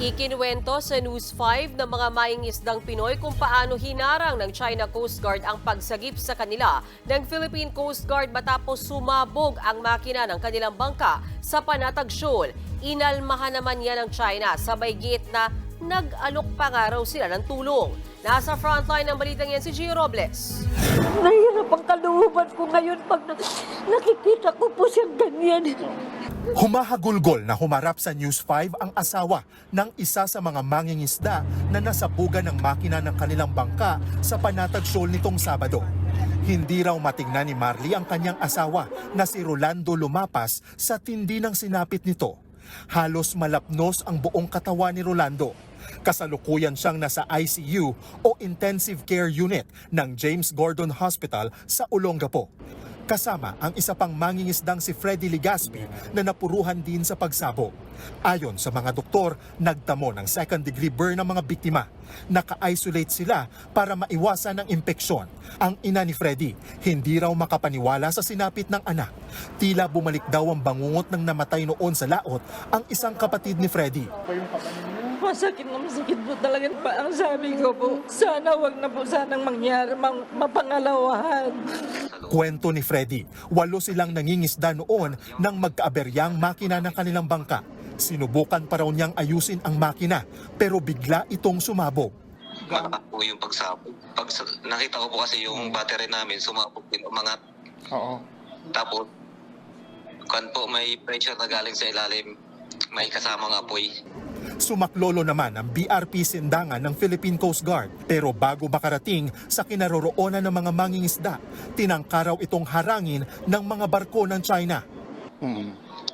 Ikinuwento sa News 5 ng mga maingisdang Pinoy kung paano hinarang ng China Coast Guard ang pagsagip sa kanila ng Philippine Coast Guard matapos sumabog ang makina ng kanilang bangka sa Panatag Shoal. Inalmahan naman yan ng China sa baygit na nag-alok pa nga raw sila ng tulong. Nasa frontline ng balitang yan si Gio Robles. Nahirap ang kalooban ko ngayon pag nakikita ko po siyang ganyan. Humahagulgol na humarap sa News 5 ang asawa ng isa sa mga mangingisda na nasabugan ng makina ng kanilang bangka sa Panatag Shoal nitong Sabado. Hindi raw matingnan ni Marley ang kanyang asawa na si Rolando Lumapas sa tindi ng sinapit nito. Halos malapnos ang buong katawan ni Rolando. Kasalukuyan siyang nasa ICU o Intensive Care Unit ng James Gordon Hospital sa Olongapo. Kasama ang isa pang mangingisdang si Freddy Ligaspi na napuruhan din sa pagsabog. Ayon sa mga doktor, nagtamo ng second-degree burn ang mga biktima. Naka-isolate sila para maiwasan ang impeksyon. Ang ina ni Freddy, hindi raw makapaniwala sa sinapit ng anak. Tila bumalik daw ang bangungot ng namatay noon sa laot ang isang kapatid ni Freddy. Masakit na masakit po talaga pa ang sabi ko po. Sana wag na po sanang mangyari, mapangalawahan. Kwento ni Freddy, 8 silang nangingisda noon nang magkaaberyang makina ng kanilang bangka. Sinubukan pa raw niyang ayusin ang makina pero bigla itong sumabog. Malakas po yung pagsabog. Nakita ko po kasi yung battery namin, sumabog din umangat. Oo. Tapos, may pressure na galing sa ilalim, may kasamang apoy. Sumaklolo naman ang BRP Sindangan ng Philippine Coast Guard. Pero bago makarating sa kinaroroonan ng mga mangingisda, tinangkaraw itong harangin ng mga barko ng China.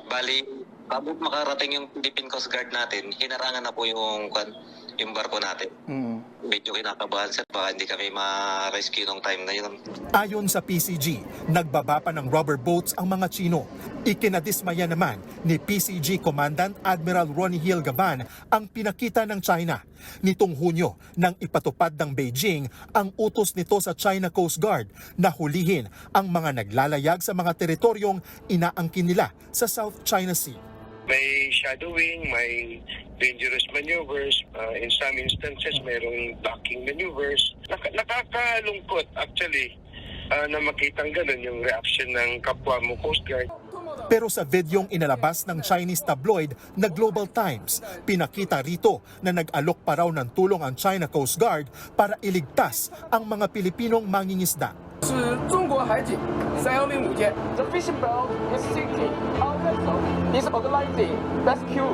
Bali, bago makarating yung Philippine Coast Guard natin, hinarangan na po yung barko natin. Medyo kinakabahan sir, baka hindi kami ma-rescue nung time na yun. Ayon sa PCG, nagbaba pa ng rubber boats ang mga Chino. Ikinadismaya naman ni PCG Commandant Admiral Ronnie Hill Gaban ang pinakita ng China. Nitong Hunyo, nang ipatupad ng Beijing ang utos nito sa China Coast Guard na hulihin ang mga naglalayag sa mga teritoryong inaangkin nila sa South China Sea. May shadowing, may dangerous maneuvers, in some instances mayroong docking maneuvers. Nakakalungkot actually na makitang ganun yung reaction ng kapwa mo Coast Guard. Pero sa videong inalabas ng Chinese tabloid na Global Times, pinakita rito na nag-alok pa raw ng tulong ang China Coast Guard para iligtas ang mga Pilipinong mangingisda. 是中国海警310舰 The fishing boat is sinking. Our vessel is organizing rescue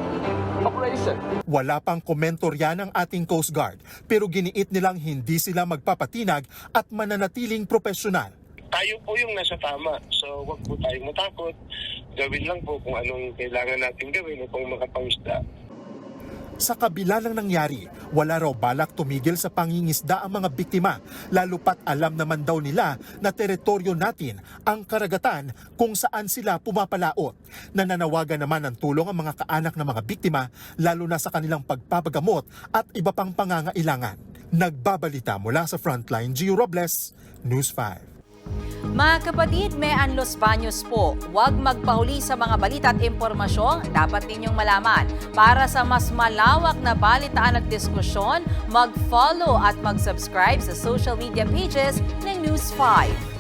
operation. Wala pang komentorya ng ating Coast Guard, pero giniit nilang hindi sila magpapatinag at mananatiling profesional. Tayo po yung nasa tama, so wag po tayong matakot. Gawin lang po kung anong kailangan natin gawin upang makapangisda. Sa kabila ng nangyari, wala raw balak tumigil sa pangingisda ang mga biktima, lalo pat alam naman daw nila na teritoryo natin ang karagatan kung saan sila pumapalaot. Nananawagan naman ng tulong ang mga kaanak ng mga biktima, lalo na sa kanilang pagpapagamot at iba pang pangangailangan. Nagbabalita mula sa Frontline, Gio Robles, News 5. Mga kapatid, may Los Baños po. Huwag magpahuli sa mga balita at impormasyong dapat ninyong malaman. Para sa mas malawak na balitaan at diskusyon, mag-follow at mag-subscribe sa social media pages ng News 5.